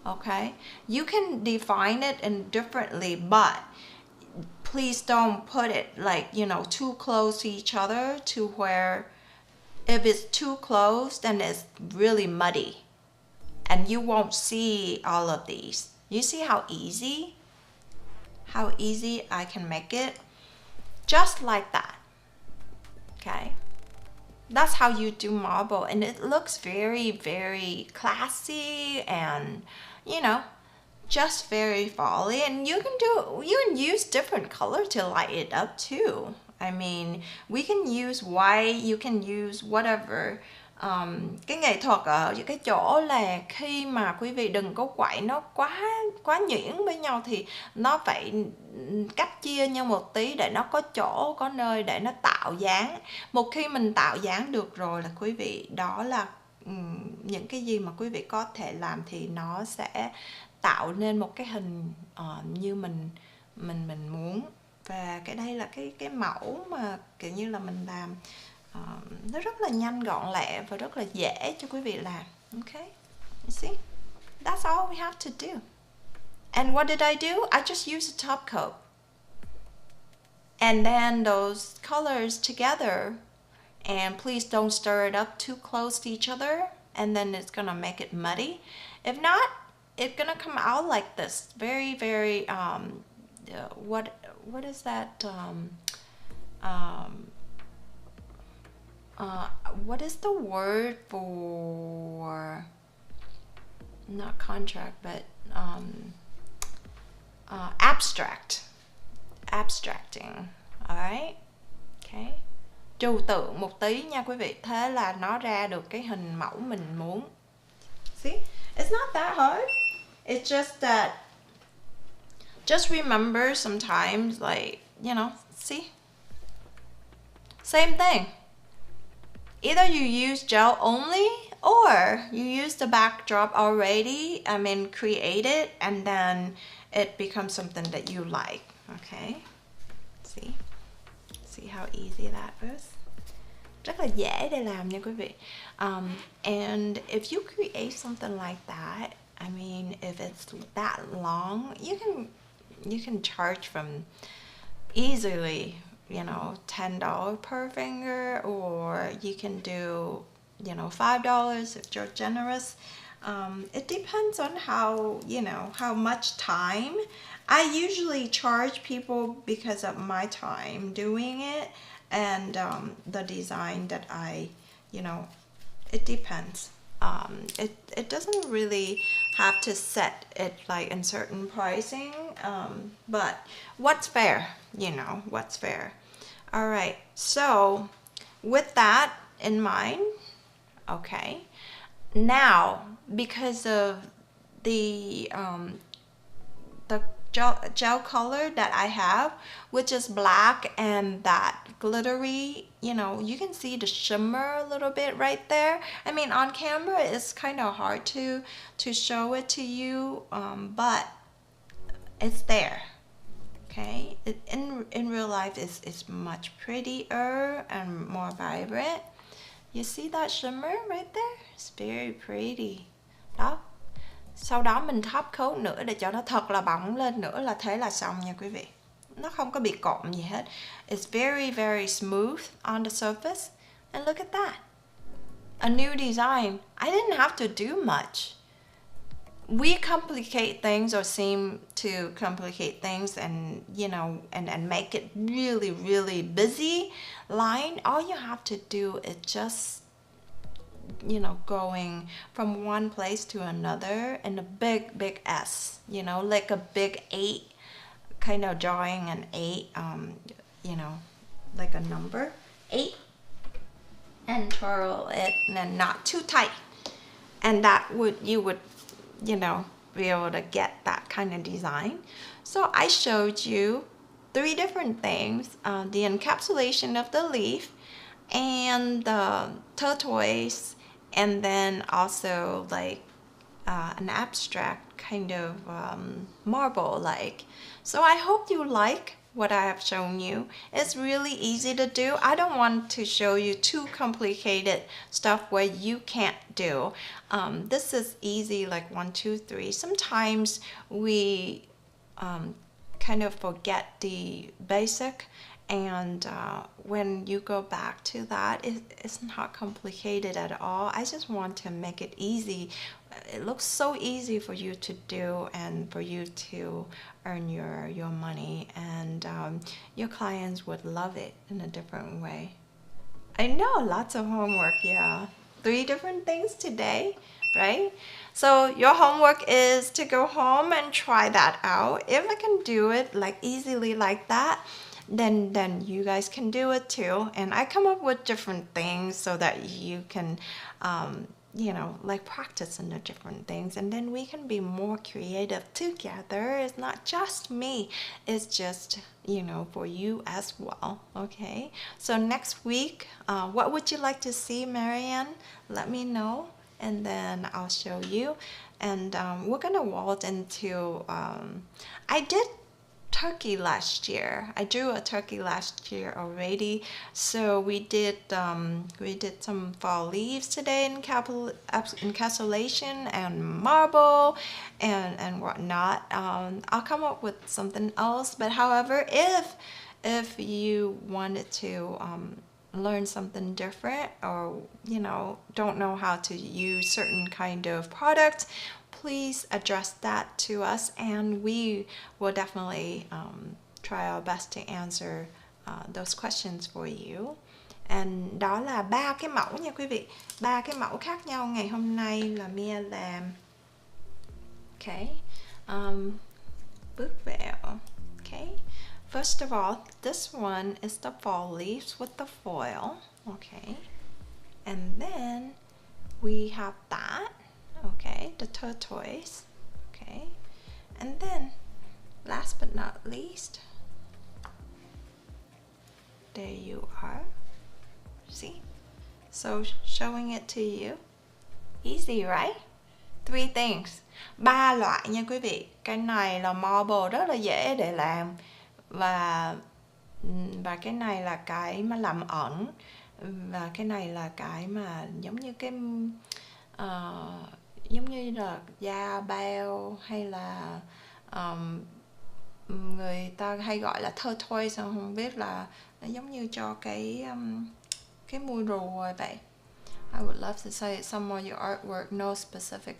okay? You can define it differently, but please don't put it like, you know, too close to each other, to where if it's too close, then it's really muddy and you won't see all of these. You see how easy I can make it? Just like that. Okay, that's how you do marble, and it looks very classy, and, you know, just very folly. And you can use different color to light it up too. I mean, we can use white, you can use whatever. Cái nghệ thuật ở cái chỗ là khi mà quý vị đừng có quậy nó quá nhuyễn với nhau, thì nó phải cách chia nhau một tí để nó có chỗ, có nơi để nó tạo dáng. Một khi mình tạo dáng được rồi là quý vị, đó là những cái gì mà quý vị có thể làm, thì nó sẽ tạo nên một cái hình như mình muốn. Và cái đây là cái mẫu mà kiểu như là mình làm nó rất là nhanh gọn lẹ và rất là dễ cho quý vị làm. Okay, you see, that's all we have to do. And what did I do? I just used a top coat, and then those colors together, and please don't stir it up too close to each other, and then it's gonna make it muddy. If not, it's gonna come out like this, very what is that, what is the word for, not contract, but abstracting. Alright, okay, trừu tượng một tí nha quý vị, thế là nó ra được cái hình mẫu mình muốn. See, it's not that hard. It's just that, just remember sometimes, like, you know, see, same thing. Either you use gel only, or you use the backdrop already, I mean, create it, and then it becomes something that you like. Okay, see how easy that is? Rất là dễ để làm nha quý vị. And if you create something like that, I mean, if it's that long, you can charge from easily, you know, $10 per finger, or you can do, you know, $5 if you're generous. It depends on how, you know, how much time. I usually charge people because of my time doing it, and the design that I, you know, it depends. It doesn't really have to set it like in certain pricing, but what's fair, you know, what's fair. All right, so with that in mind, okay, now because of the gel color that I have, which is black and that glittery, you know, you can see the shimmer a little bit right there. I mean, on camera it's kind of hard to show it to you, but it's there. Okay, in real life it's much prettier and more vibrant. You see that shimmer right there? It's very pretty. Đó. Sau đó mình top coat nữa để cho nó thật là bóng lên nữa là thế là xong nha quý vị. nó không có bị cộm gì hết. It's very very smooth on the surface. And look at that. A new design. I didn't have to do much. We complicate things or seem to complicate things and and make it really really busy line. All you have to do is just going from one place to another in a big S, like a big 8, kind of drawing an 8, like a number 8, and twirl it and not too tight, and you would be able to get that kind of design. So I showed you 3 different things, the encapsulation of the leaf and the turquoise, and then also like an abstract kind of marble like. So I hope you like what I have shown you. It's really easy to do. I don't want to show you too complicated stuff where you can't do. This is easy, like 1, 2, 3. Sometimes we kind of forget the basic, and when you go back to that, it's not complicated at all. I just want to make it easy. It looks so easy for you to do and for you to earn your money, and your clients would love it in a different way. I know, lots of homework. Yeah, 3 different things today, right? So your homework is to go home and try that out. If I can do it like easily like that, then you guys can do it too. And I come up with different things so that you can like practice on the different things, and then we can be more creative together. It's not just me, it's just for you as well. Okay, so next week, what would you like to see, Marianne? Let me know, and then I'll show you. And we're gonna waltz into I did turkey last year. I drew a turkey last year already. So we did some fall leaves today in encapsulation and marble and whatnot. I'll come up with something else. But however, if you wanted to learn something different, or don't know how to use certain kind of product, please address that to us, and we will definitely try our best to answer those questions for you. And đó là 3 cái mẫu nha quý vị, 3 cái mẫu khác nhau ngày hôm nay là Mia làm. Okay, bước vào. Okay, first of all, this one is the fall leaves with the foil. Okay, and then we have that. Okay, the turquoise. Okay, and then last but not least, there you are. See? So showing it to you. Easy, right? 3 things. 3 loại nha quý vị. Cái này là marble, rất là dễ để làm, và cái này là cái mà làm ẩn, và cái này là cái mà giống như cái giống như là da bao, hay là người ta hay gọi là turquoise, không biết, là nó giống như cho cái mùi rùa vậy. I would love to say some of your artwork, no specific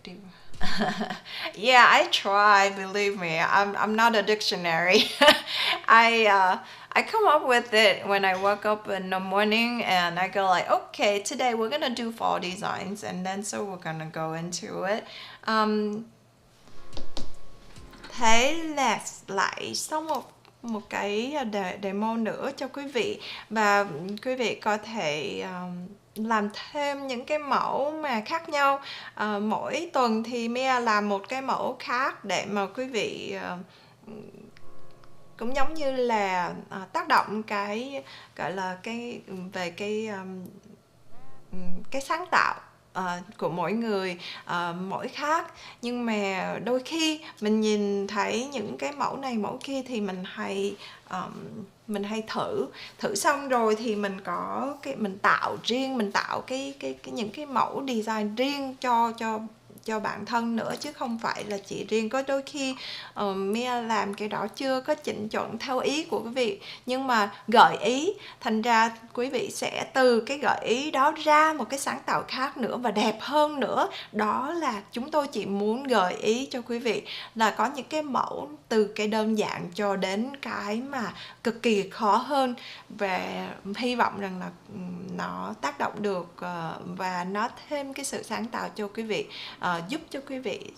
yeah, I try, believe me. I'm not a dictionary. I come up with it when I wake up in the morning, and I go like, okay, today we're gonna do fall designs, and then so we're gonna go into it. Thế là lại xong một cái demo nữa cho quý vị, và quý vị có thể làm thêm những cái mẫu mà khác nhau. Mỗi tuần thì Mia làm một cái mẫu khác để mà quý vị cũng giống như là tác động cái gọi là cái về cái sáng tạo của mỗi người mỗi khác. Nhưng mà đôi khi mình nhìn thấy những cái mẫu này mẫu kia thì mình hay thử xong rồi thì mình có mình tạo riêng, mình tạo những cái mẫu design riêng cho cho bản thân nữa, chứ không phải là chỉ riêng. Có đôi khi Mia làm cái đó chưa có chỉnh chuẩn theo ý của quý vị, nhưng mà gợi ý, thành ra quý vị sẽ từ cái gợi ý đó ra một cái sáng tạo khác nữa và đẹp hơn nữa. Đó là chúng tôi chỉ muốn gợi ý cho quý vị là có những cái mẫu từ cái đơn giản cho đến cái mà cực kỳ khó hơn, và hy vọng rằng là nó tác động được và nó thêm cái sự sáng tạo cho quý vị, giúp cho quý vị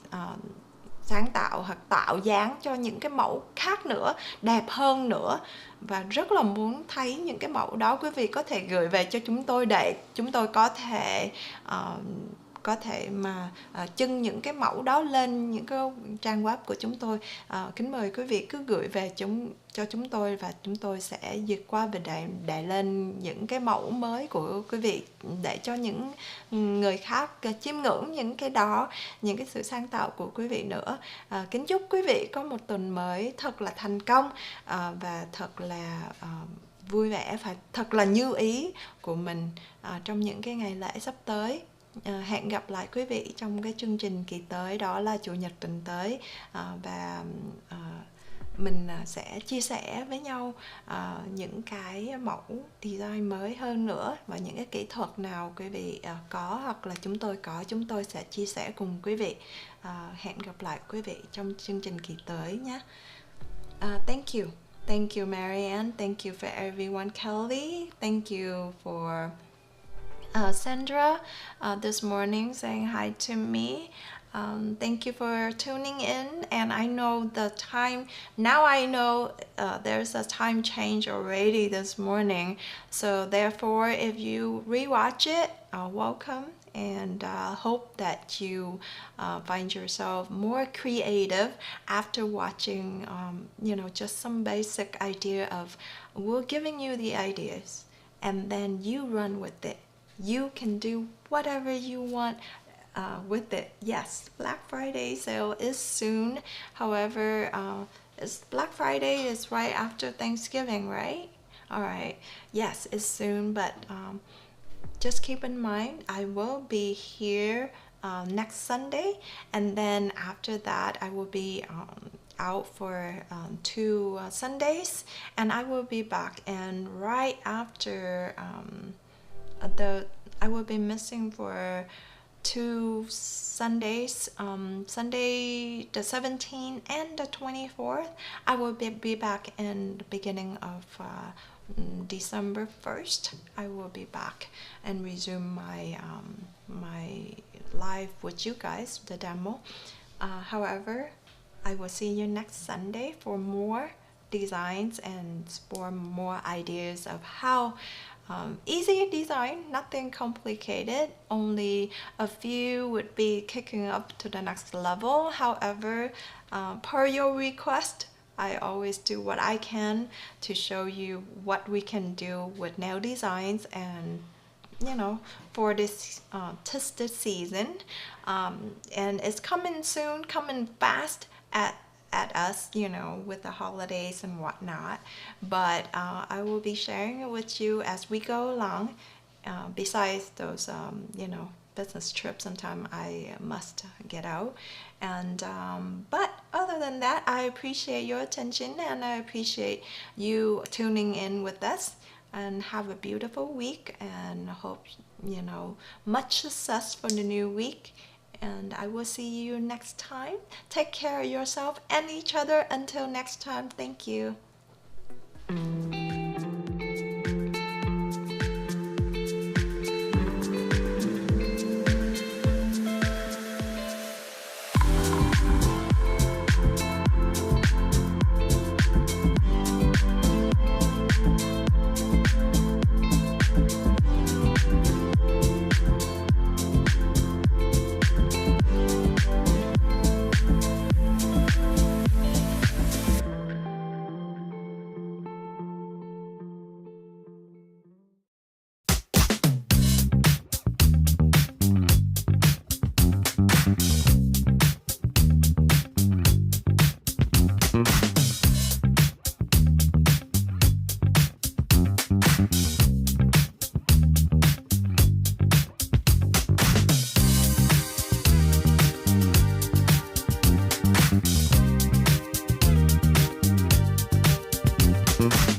sáng tạo hoặc tạo dáng cho những cái mẫu khác nữa, đẹp hơn nữa. Và rất là muốn thấy những cái mẫu đó. Quý vị có thể gửi về cho chúng tôi để chúng tôi có thể mà trưng những cái mẫu đó lên những cái trang web của chúng tôi. Kính mời quý vị cứ gửi về cho chúng tôi, và chúng tôi sẽ duyệt qua và để lên những cái mẫu mới của quý vị, để cho những người khác chiêm ngưỡng những cái đó, những cái sự sáng tạo của quý vị nữa. Kính chúc quý vị có một tuần mới thật là thành công và thật là vui vẻ và thật là như ý của mình trong những cái ngày lễ sắp tới. Hẹn gặp lại quý vị trong cái chương trình kỳ tới, đó là Chủ nhật tuần tới, và mình sẽ chia sẻ với nhau những cái mẫu design mới hơn nữa, và những cái kỹ thuật nào quý vị có hoặc là chúng tôi sẽ chia sẻ cùng quý vị. Hẹn gặp lại quý vị trong chương trình kỳ tới nhé. Thank you Marianne, thank you for everyone. Kelly, thank you for Sandra this morning saying hi to me. Thank you for tuning in, and I know the time now. I know there's a time change already this morning, so therefore if you rewatch it, welcome, and hope that you find yourself more creative after watching just some basic idea of, we're giving you the ideas and then you run with it. You can do whatever you want with it. Yes, Black Friday sale is soon. However, Black Friday is right after Thanksgiving, right? All right. Yes, it's soon, but just keep in mind, I will be here next Sunday, and then after that, I will be out for 2 Sundays, and I will be back. And right after I will be missing for 2 Sundays, Sunday the 17th and the 24th. I will be back in the beginning of December 1st. I will be back and resume my live with you guys, the demo. However, I will see you next Sunday for more designs and for more ideas of how easy design, nothing complicated, only a few would be kicking up to the next level. However, per your request, I always do what I can to show you what we can do with nail designs, and for this tested season, and it's coming soon, coming fast at us, with the holidays and whatnot. But I will be sharing it with you as we go along. Besides those, business trips, sometimes I must get out. And but other than that, I appreciate your attention, and I appreciate you tuning in with us. And have a beautiful week, and hope much success for the new week. And I will see you next time. Take care of yourself and each other. Until next time, thank you. Bye.